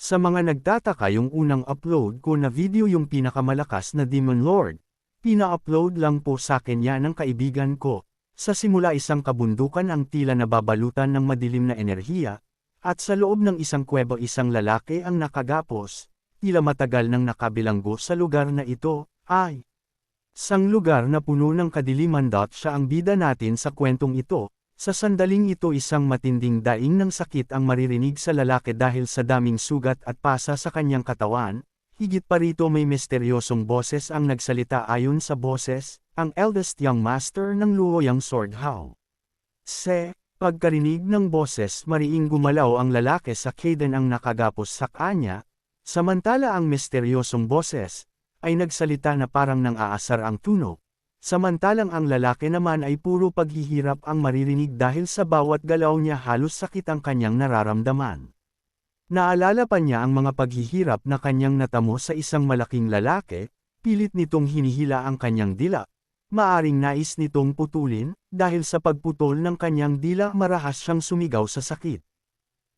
Sa mga nagtataka yung unang upload ko na video yung pinakamalakas na Demon Lord, pina-upload lang po sa akin yan ng kaibigan ko. Sa simula isang kabundukan ang tila nababalutan ng madilim na enerhiya, at sa loob ng isang kuweba isang lalaki ang nakagapos, tila matagal nang nakabilanggo sa lugar na ito, ay sang lugar na puno ng kadiliman. Siya ang bida natin sa kwentong ito. Sa sandaling ito isang matinding daing ng sakit ang maririnig sa lalaki dahil sa daming sugat at pasa sa kanyang katawan. Higit pa rito may misteryosong boses ang nagsalita ayon sa boses, ang eldest young master ng Luoyang Sword How. Pagkarinig ng boses mariing gumalaw ang lalaki sa Kaden ang nakagapos sa kanya, samantala ang misteryosong boses, ay nagsalita na parang nang aasar ang tunog. Samantalang ang lalaki naman ay puro paghihirap ang maririnig dahil sa bawat galaw niya halos sakit ang kanyang nararamdaman. Naalala pa niya ang mga paghihirap na kanyang natamo sa isang malaking lalaki, pilit nitong hinihila ang kanyang dila. Maaring nais nitong putulin, dahil sa pagputol ng kanyang dila marahas siyang sumigaw sa sakit.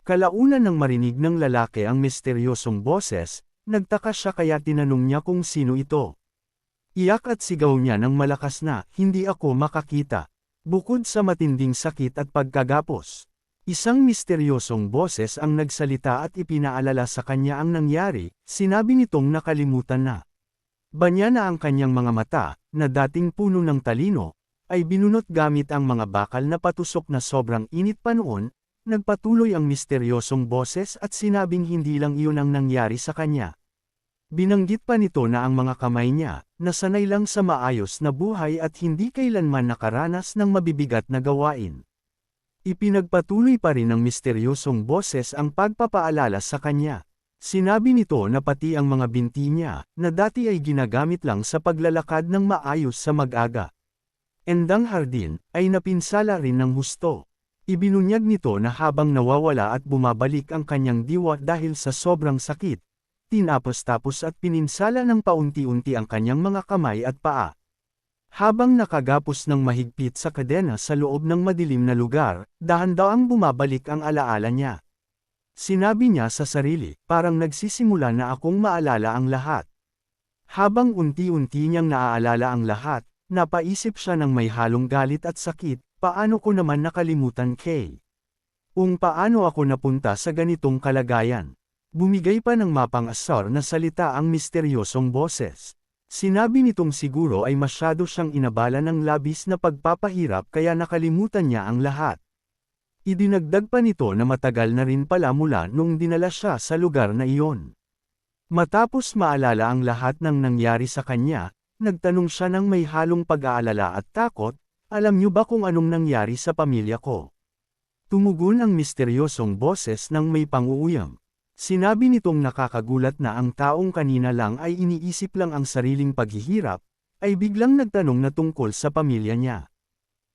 Kalaunan nang marinig ng lalaki ang misteryosong boses, nagtaka siya kaya tinanong niya kung sino ito. Iyak at sigaw niya ng malakas na, "Hindi ako makakita." Bukod sa matinding sakit at pagkagapos, isang misteryosong boses ang nagsalita at ipinaalala sa kanya ang nangyari. Sinabi nitong nakalimutan na. Banya na ang kanyang mga mata, na dating puno ng talino, ay binunot gamit ang mga bakal na patusok na sobrang init pa noon. Nagpatuloy ang misteryosong boses at sinabing hindi lang iyon ang nangyari sa kanya. Binanggit pa nito na ang mga kamay niya, nasanay lang sa maayos na buhay at hindi kailanman nakaranas ng mabibigat na gawain. Ipinagpatuloy pa rin ng misteryosong boses ang pagpapaalala sa kanya. Sinabi nito na pati ang mga binti niya, na dati ay ginagamit lang sa paglalakad ng maayos sa mag-aga. Endang hardin, ay napinsala rin ng husto. Ibinunyag nito na habang nawawala at bumabalik ang kanyang diwa dahil sa sobrang sakit, tinapos-tapos at pininsala ng paunti-unti ang kanyang mga kamay at paa. Habang nakagapos ng mahigpit sa kadena sa loob ng madilim na lugar, dahan-daang bumabalik ang alaala niya. Sinabi niya sa sarili, parang nagsisimula na akong maalala ang lahat. Habang unti-unti niyang naaalala ang lahat, napaisip siya ng may halong galit at sakit, paano ko naman nakalimutan paano ako napunta sa ganitong kalagayan? Bumigay pa ng mapang-asar na salita ang misteryosong boses. Sinabi nitong siguro ay masyado siyang inabala ng labis na pagpapahirap kaya nakalimutan niya ang lahat. Idinagdag pa nito na matagal na rin pala mula nung dinala siya sa lugar na iyon. Matapos maalala ang lahat ng nangyari sa kanya, nagtanong siya ng may halong pag-aalala at takot, "Alam niyo ba kung anong nangyari sa pamilya ko?" Tumugon ang misteryosong boses ng may pang-uuyam. Sinabi nitong nakakagulat na ang taong kanina lang ay iniisip lang ang sariling paghihirap, ay biglang nagtanong na tungkol sa pamilya niya.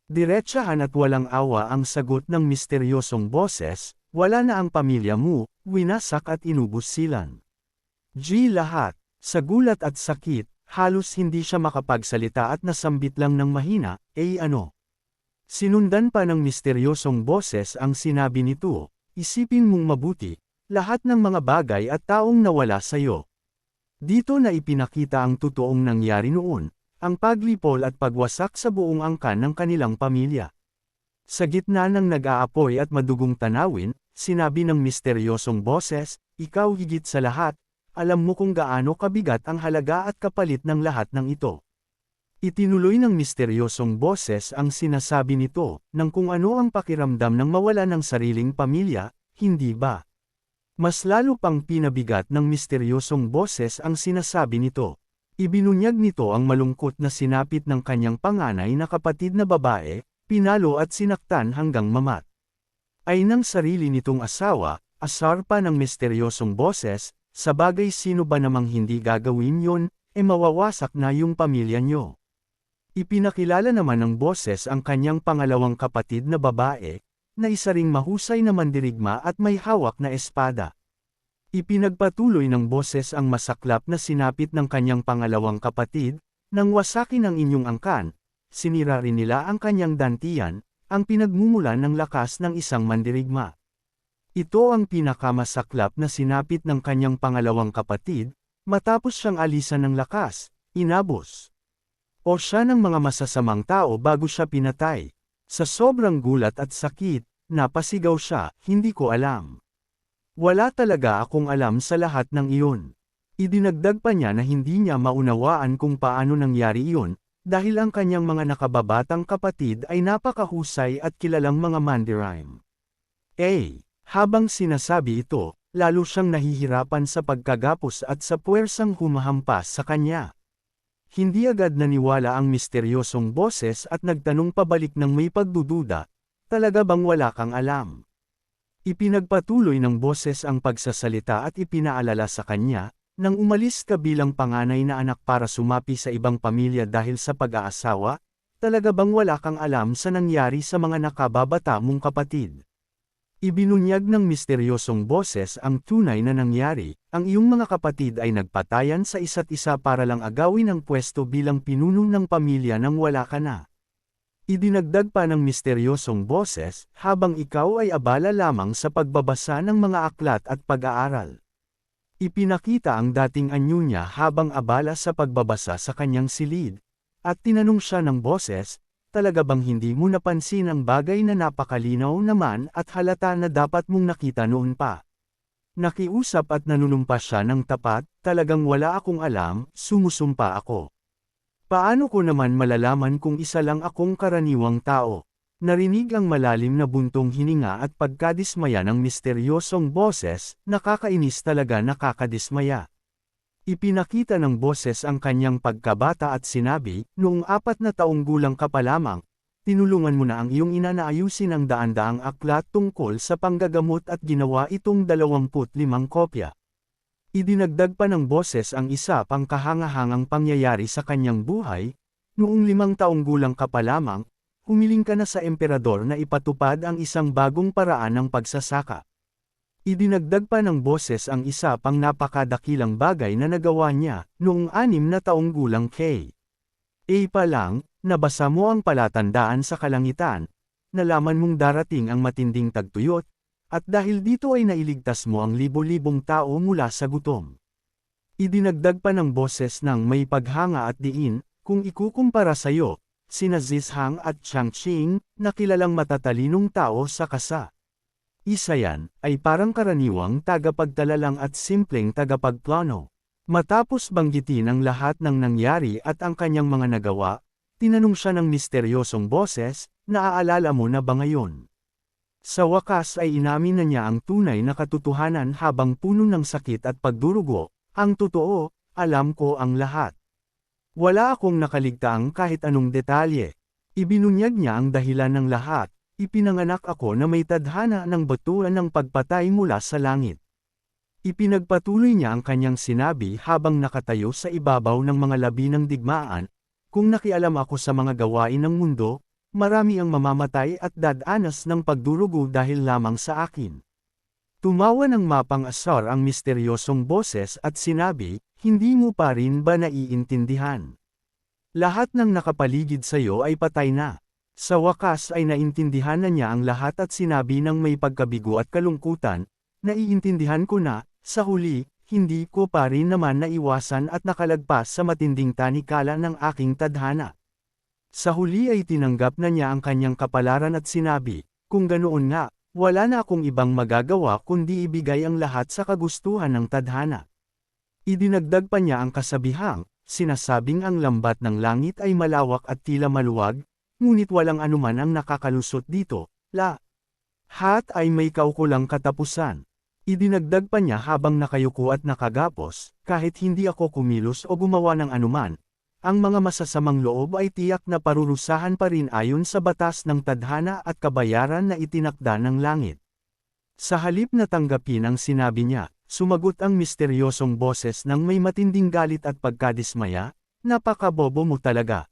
Diretsahan at walang awa ang sagot ng misteryosong boses, "Wala na ang pamilya mo, winasak at inubos silang." Lahat, sa gulat at sakit, halos hindi siya makapagsalita at nasambit lang ng mahina, ano?" Sinundan pa ng misteryosong boses ang sinabi nito, "Isipin mong mabuti. Lahat ng mga bagay at taong nawala sa iyo." Dito na ipinakita ang totoong nangyari noon, ang paglipol at pagwasak sa buong angkan ng kanilang pamilya. Sa gitna ng nag-aapoy at madugong tanawin, sinabi ng misteryosong boses, "Ikaw higit sa lahat, alam mo kung gaano kabigat ang halaga at kapalit ng lahat ng ito." Itinuloy ng misteryosong boses ang sinasabi nito, ng kung ano ang pakiramdam ng mawala ng sariling pamilya, hindi ba? Mas lalo pang pinabigat ng misteryosong boses ang sinasabi nito. Ibinunyag nito ang malungkot na sinapit ng kanyang panganay na kapatid na babae, pinalo at sinaktan hanggang mamat. Ay ng sarili nitong asawa, asar pa ng misteryosong boses, "Sabagay sino ba namang hindi gagawin yon, mawawasak na yung pamilya nyo." Ipinakilala naman ng boses ang kanyang pangalawang kapatid na babae, na isa ring mahusay na mandirigma at may hawak na espada. Ipinagpatuloy ng boses ang masaklap na sinapit ng kanyang pangalawang kapatid, "Nang wasakin ang inyong angkan, sinira rin nila ang kanyang dantian, ang pinagmumulan ng lakas ng isang mandirigma." Ito ang pinakamasaklap na sinapit ng kanyang pangalawang kapatid, matapos siyang alisan ng lakas, inabos. O siya ng mga masasamang tao bago siya pinatay. Sa sobrang gulat at sakit, napasigaw siya, hindi ko alam. Wala talaga akong alam sa lahat ng iyon. Idinagdag pa niya na hindi niya maunawaan kung paano nangyari iyon, dahil ang kanyang mga nakababatang kapatid ay napakahusay at kilalang mga mandirime. Habang sinasabi ito, lalo siyang nahihirapan sa pagkagapos at sa puwersang humahampas sa kanya. Hindi agad naniwala ang misteryosong boses at nagtanong pabalik ng may pagdududa, talaga bang wala kang alam? Ipinagpatuloy ng boses ang pagsasalita at ipinaalala sa kanya, nang umalis ka bilang panganay na anak para sumapi sa ibang pamilya dahil sa pag-aasawa, talaga bang wala kang alam sa nangyari sa mga nakababata mong kapatid? Ibinunyag ng misteryosong boses ang tunay na nangyari, ang iyong mga kapatid ay nagpatayan sa isa't isa para lang agawin ang pwesto bilang pinuno ng pamilya nang wala ka na. Idinagdag pa ng misteryosong boses, habang ikaw ay abala lamang sa pagbabasa ng mga aklat at pag-aaral. Ipinakita ang dating anyo niya habang abala sa pagbabasa sa kanyang silid, at tinanong siya ng boses, talaga bang hindi mo napansin ang bagay na napakalinaw naman at halata na dapat mong nakita noon pa? Nakiusap at nanunumpa siya ng tapat, talagang wala akong alam, sumusumpa ako. Paano ko naman malalaman kung isa lang akong karaniwang tao? Narinig ang malalim na buntong hininga at pagkadismaya ng misteryosong boses, nakakainis talaga nakakadismaya. Ipinakita ng boses ang kanyang pagkabata at sinabi, noong 4 na taong gulang ka pa lamang, tinulungan mo na ang iyong ina na ayusin ang daan-daang aklat tungkol sa panggagamot at ginawa itong 25 kopya. Idinagdag pa ng boses ang isa pang kahangahangang pangyayari sa kanyang buhay, noong 5 taong gulang ka pa lamang, humiling ka na sa emperador na ipatupad ang isang bagong paraan ng pagsasaka. Idinagdag pa ng boses ang isa pang napakadakilang bagay na nagawa niya, noong 6 na taong gulang kay. Pa lang, nabasa mo ang palatandaan sa kalangitan, nalaman mong darating ang matinding tagtuyot, at dahil dito ay nailigtas mo ang libo-libong tao mula sa gutom. Idinagdag pa ng boses ng may paghanga at diin, kung ikukumpara sa iyo, sina Zizhang at Changqing, na kilalang matatalinong tao sa kasa. Isa yan, ay parang karaniwang tagapagtala at simpleng tagapagplano. Matapos banggitin ang lahat ng nangyari at ang kanyang mga nagawa, tinanong siya ng misteryosong boses, naaalala mo na ba ngayon? Sa wakas ay inamin na niya ang tunay na katotohanan habang puno ng sakit at pagdurugo, ang totoo, alam ko ang lahat. Wala akong nakaligtaang kahit anong detalye. Ibinunyag niya ang dahilan ng lahat, ipinanganak ako na may tadhana ng batuan ng pagpatay mula sa langit. Ipinagpatuloy niya ang kanyang sinabi habang nakatayo sa ibabaw ng mga labi ng digmaan, kung nakialam ako sa mga gawain ng mundo, marami ang mamamatay at dadanas ng pagdurugo dahil lamang sa akin. Tumawa ng mapang-asar ang misteryosong boses at sinabi, hindi mo pa rin ba naiintindihan? Lahat ng nakapaligid sa iyo ay patay na. Sa wakas ay naintindihan na niya ang lahat at sinabi ng may pagkabigo at kalungkutan, naiintindihan ko na, sa huli, hindi ko pa rin naman naiwasan at nakalagpas sa matinding tanikala ng aking tadhana. Sa huli ay tinanggap na niya ang kanyang kapalaran at sinabi, kung ganoon nga, wala na akong ibang magagawa kundi ibigay ang lahat sa kagustuhan ng tadhana. Idinagdag pa niya ang kasabihang, sinasabing ang lambat ng langit ay malawak at tila maluwag, ngunit walang anuman ang nakakalusot dito, lahat ay may kaukulang katapusan. Idinagdag pa niya habang nakayuko at nakagapos, kahit hindi ako kumilos o gumawa ng anuman, ang mga masasamang loob ay tiyak na parurusahan pa rin ayon sa batas ng tadhana at kabayaran na itinakda ng langit. Sa halip na tanggapin ang sinabi niya, sumagot ang misteryosong boses ng may matinding galit at pagkadismaya, napakabobo mo talaga.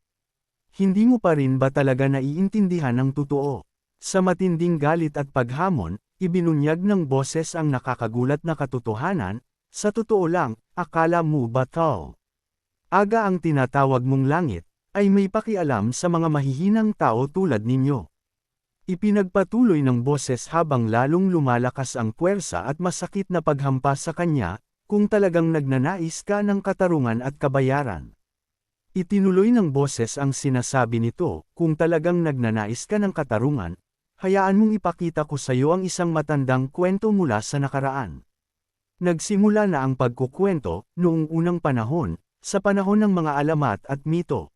Hindi mo pa rin ba talaga naiintindihan ang totoo? Sa matinding galit at paghamon, ibinunyag ng boses ang nakakagulat na katotohanan, sa totoo lang, akala mo ba tao? Aga ang tinatawag mong langit, ay may pakialam sa mga mahihinang tao tulad ninyo. Ipinagpatuloy ng boses habang lalong lumalakas ang puwersa at masakit na paghampas sa kanya, kung talagang nagnanais ka ng katarungan at kabayaran. Itinuloy ng boses ang sinasabi nito, kung talagang nagnanais ka ng katarungan, hayaan mong ipakita ko sa iyo ang isang matandang kwento mula sa nakaraan. Nagsimula na ang pagkukwento, noong unang panahon, sa panahon ng mga alamat at mito.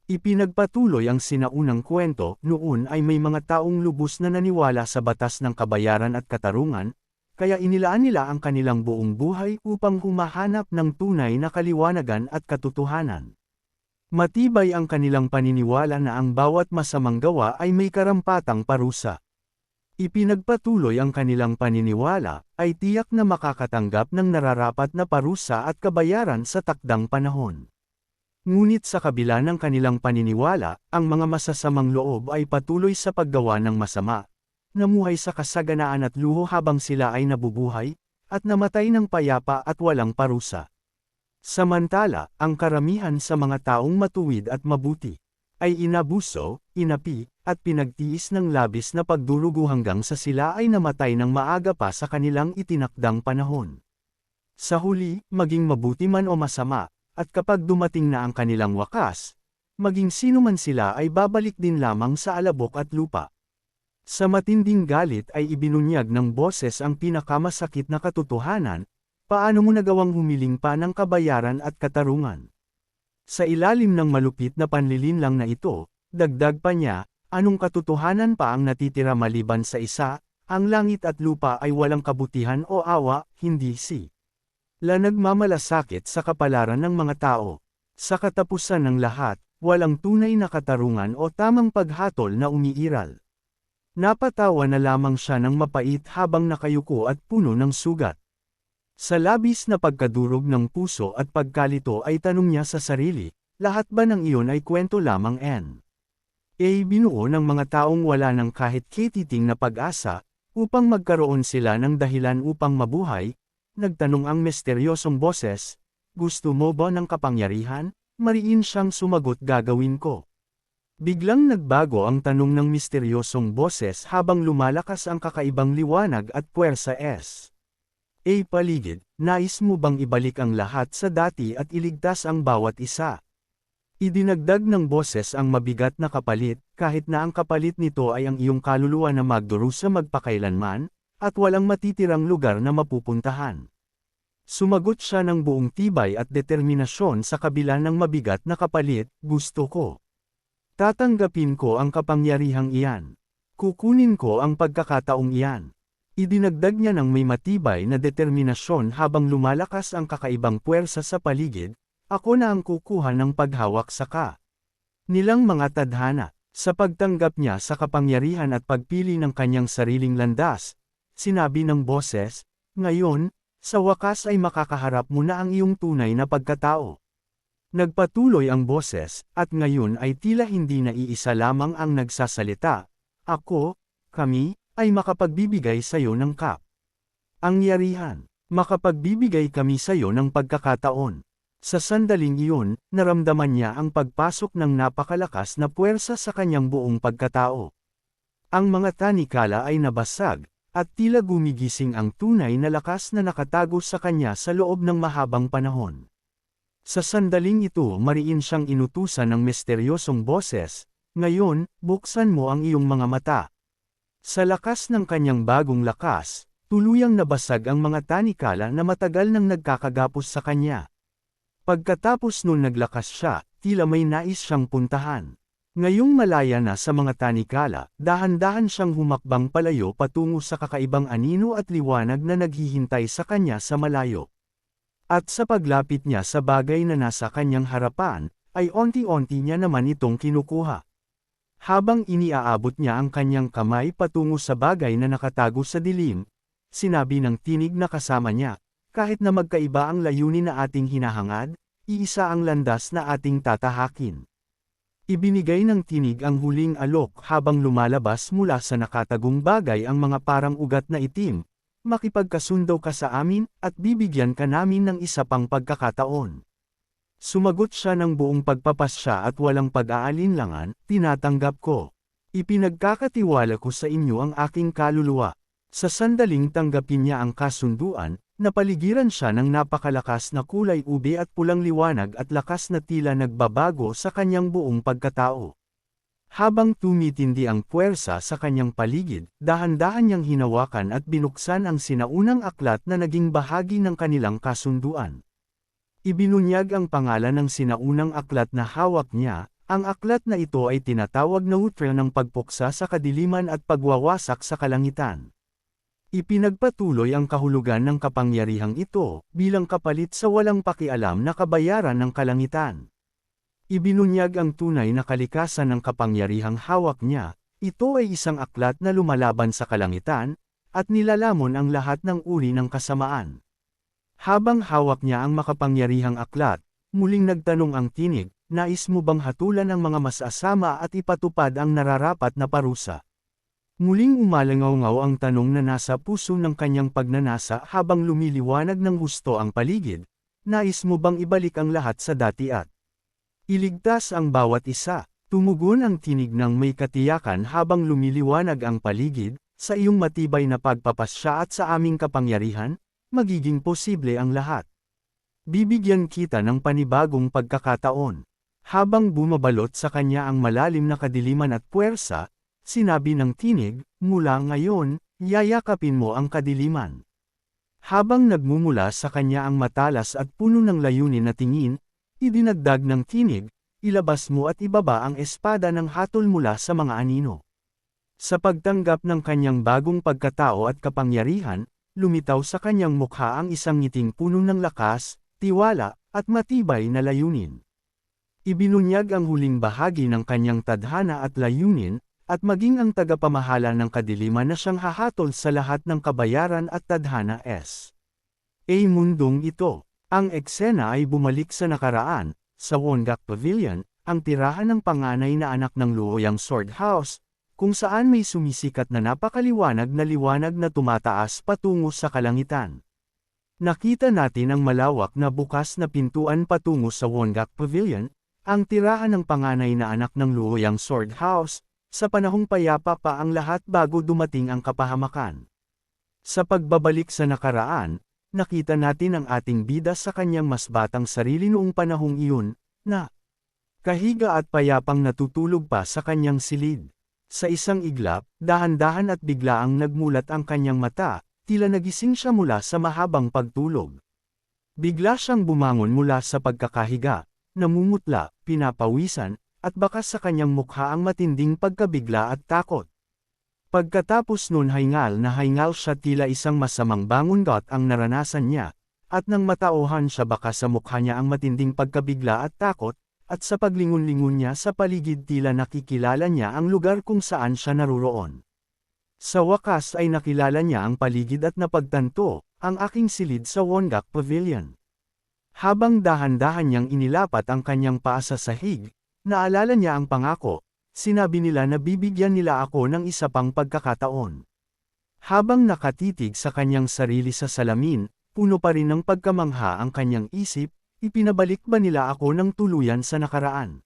Ipinagpatuloy ang sinaunang kwento, noon ay may mga taong lubos na naniwala sa batas ng kabayaran at katarungan, kaya inilaan nila ang kanilang buong buhay upang humahanap ng tunay na kaliwanagan at katotohanan. Matibay ang kanilang paniniwala na ang bawat masamang gawa ay may karampatang parusa. Ipinagpatuloy ang kanilang paniniwala, ay tiyak na makakatanggap ng nararapat na parusa at kabayaran sa takdang panahon. Ngunit sa kabila ng kanilang paniniwala, ang mga masasamang loob ay patuloy sa paggawa ng masama, namuhay sa kasaganaan at luho habang sila ay nabubuhay, at namatay ng payapa at walang parusa. Samantala, ang karamihan sa mga taong matuwid at mabuti, ay inabuso, inapi, at pinagtiis ng labis na pagdurugo hanggang sa sila ay namatay ng maaga pa sa kanilang itinakdang panahon. Sa huli, maging mabuti man o masama, at kapag dumating na ang kanilang wakas, maging sino man sila ay babalik din lamang sa alabok at lupa. Sa matinding galit ay ibinunyag ng boses ang pinakamasakit na katotohanan, paano mo nagawang humiling pa ng kabayaran at katarungan? Sa ilalim ng malupit na panlilinlang na ito, dagdag pa niya, anong katotohanan pa ang natitira maliban sa isa, ang langit at lupa ay walang kabutihan o awa, hindi si la nagmamalasakit sa kapalaran ng mga tao. Sa katapusan ng lahat, walang tunay na katarungan o tamang paghatol na umiiral. Napatawa na lamang siya ng mapait habang nakayuko at puno ng sugat. Sa labis na pagkadurog ng puso at pagkalito ay tanong niya sa sarili, lahat ba ng iyon ay kwento lamang binuo ng mga taong wala ng kahit katiting na pag-asa, upang magkaroon sila ng dahilan upang mabuhay? Nagtanong ang misteryosong boses, gusto mo ba ng kapangyarihan? Mariin siyang sumagot, gagawin ko. Biglang nagbago ang tanong ng misteryosong boses habang lumalakas ang kakaibang liwanag at puwersa paligid, nais mo bang ibalik ang lahat sa dati at iligtas ang bawat isa? Idinagdag ng boses ang mabigat na kapalit, kahit na ang kapalit nito ay ang iyong kaluluwa na magdurusa magpakailanman, at walang matitirang lugar na mapupuntahan. Sumagot siya ng buong tibay at determinasyon sa kabila ng mabigat na kapalit, gusto ko. Tatanggapin ko ang kapangyarihang iyan. Kukunin ko ang pagkakataong iyan. Idinagdag niya ng may matibay na determinasyon habang lumalakas ang kakaibang puwersa sa paligid, ako na ang kukuha ng paghawak sa nilang mga tadhana. Sa pagtanggap niya sa kapangyarihan at pagpili ng kanyang sariling landas, sinabi ng boses, ngayon, sa wakas ay makakaharap mo na ang iyong tunay na pagkatao. Nagpatuloy ang boses, at ngayon ay tila hindi na iisa lamang ang nagsasalita, ako, kami, ay makapagbibigay sa iyo ng ang yarihan. Makapagbibigay kami sa iyo ng pagkakataon. Sa sandaling iyon, naramdaman niya ang pagpasok ng napakalakas na puwersa sa kanyang buong pagkatao. Ang mga tanikala ay nabasag, at tila gumigising ang tunay na lakas na nakatago sa kanya sa loob ng mahabang panahon. Sa sandaling ito mariin siyang inutusan ng misteryosong boses, ngayon, buksan mo ang iyong mga mata. Sa lakas ng kanyang bagong lakas, tuluyang nabasag ang mga tanikala na matagal nang nagkakagapos sa kanya. Pagkatapos nun naglakas siya, tila may nais siyang puntahan. Ngayong malaya na sa mga tanikala, dahan-dahan siyang humakbang palayo patungo sa kakaibang anino at liwanag na naghihintay sa kanya sa malayo. At sa paglapit niya sa bagay na nasa kanyang harapan, ay onti-onti niya naman itong kinukuha. Habang iniaabot niya ang kanyang kamay patungo sa bagay na nakatago sa dilim, sinabi ng tinig na kasama niya, kahit na magkaiba ang layunin na ating hinahangad, iisa ang landas na ating tatahakin. Ibinigay ng tinig ang huling alok habang lumalabas mula sa nakatagong bagay ang mga parang ugat na itim, makipagkasundo ka sa amin, at bibigyan ka namin ng isa pang pagkakataon. Sumagot siya ng buong pagpapasya at walang pag-aalinlangan, tinatanggap ko. Ipinagkakatiwala ko sa inyo ang aking kaluluwa. Sa sandaling tanggapin niya ang kasunduan, napaligiran siya ng napakalakas na kulay ube at pulang liwanag at lakas na tila nagbabago sa kanyang buong pagkatao. Habang tumitindi ang puwersa sa kanyang paligid, dahan-dahan niyang hinawakan at binuksan ang sinaunang aklat na naging bahagi ng kanilang kasunduan. Ibinunyag ang pangalan ng sinaunang aklat na hawak niya. Ang aklat na ito ay tinatawag na hutra ng pagpuksa sa kadiliman at pagwawasak sa kalangitan. Ipinagpatuloy ang kahulugan ng kapangyarihang ito, bilang kapalit sa walang pakialam na kabayaran ng kalangitan. Ibinunyag ang tunay na kalikasan ng kapangyarihang hawak niya, ito ay isang aklat na lumalaban sa kalangitan, at nilalamon ang lahat ng uri ng kasamaan. Habang hawak niya ang makapangyarihang aklat, muling nagtanong ang tinig, nais mo bang hatulan ang mga masasama at ipatupad ang nararapat na parusa? Muling umalangaw-ngaw ang tanong na nasa puso ng kanyang pagnanasa habang lumiliwanag ng husto ang paligid, nais mo bang ibalik ang lahat sa dati at iligtas ang bawat isa? Tumugon ang tinig ng may katiyakan habang lumiliwanag ang paligid, sa iyong matibay na pagpapasya at sa aming kapangyarihan, magiging posible ang lahat. Bibigyan kita ng panibagong pagkakataon. Habang bumabalot sa kanya ang malalim na kadiliman at puwersa, sinabi ng tinig, mula ngayon, yayakapin mo ang kadiliman. Habang nagmumula sa kanya ang matalas at puno ng layunin na tingin, idinagdag ng tinig, ilabas mo at ibaba ang espada ng hatol mula sa mga anino. Sa pagtanggap ng kanyang bagong pagkatao at kapangyarihan, lumitaw sa kanyang mukha ang isang ngiting puno ng lakas, tiwala, at matibay na layunin. Ibinunyag ang huling bahagi ng kanyang tadhana at layunin, at maging ang tagapamahala ng kadiliman na siyang hahatol sa lahat ng kabayaran at tadhana s. Mundong ito. Ang eksena ay bumalik sa nakaraan, sa Wongak Pavilion, ang tirahan ng panganay na anak ng Luoyang Sword House, kung saan may sumisikat na napakaliwanag na liwanag na tumataas patungo sa kalangitan. Nakita natin ang malawak na bukas na pintuan patungo sa Wongak Pavilion, ang tirahan ng panganay na anak ng Luoyang Sword House, sa panahong payapa pa ang lahat bago dumating ang kapahamakan. Sa pagbabalik sa nakaraan, nakita natin ang ating bida sa kanyang mas batang sarili noong panahong iyon, na kahiga at payapang natutulog pa sa kanyang silid. Sa isang iglap, dahan-dahan at biglaang nagmulat ang kanyang mata, tila nagising siya mula sa mahabang pagtulog. Bigla siyang bumangon mula sa pagkakahiga, namumutla, pinapawisan, at bakas sa kanyang mukha ang matinding pagkabigla at takot. Pagkatapos nun hingal na hingal siya tila isang masamang bangungot ang naranasan niya, at nang matauhan siya baka sa mukha niya ang matinding pagkabigla at takot, at sa paglingon-lingon niya sa paligid tila nakikilala niya ang lugar kung saan siya naruroon. Sa wakas ay nakilala niya ang paligid at napagtanto, ang aking silid sa Wongak Pavilion. Habang dahan-dahan niyang inilapat ang kanyang paa sa sahig, naalala niya ang pangako, sinabi nila na bibigyan nila ako ng isa pang pagkakataon. Habang nakatitig sa kanyang sarili sa salamin, puno pa rin ng pagkamangha ang kanyang isip, ipinabalik ba nila ako ng tuluyan sa nakaraan?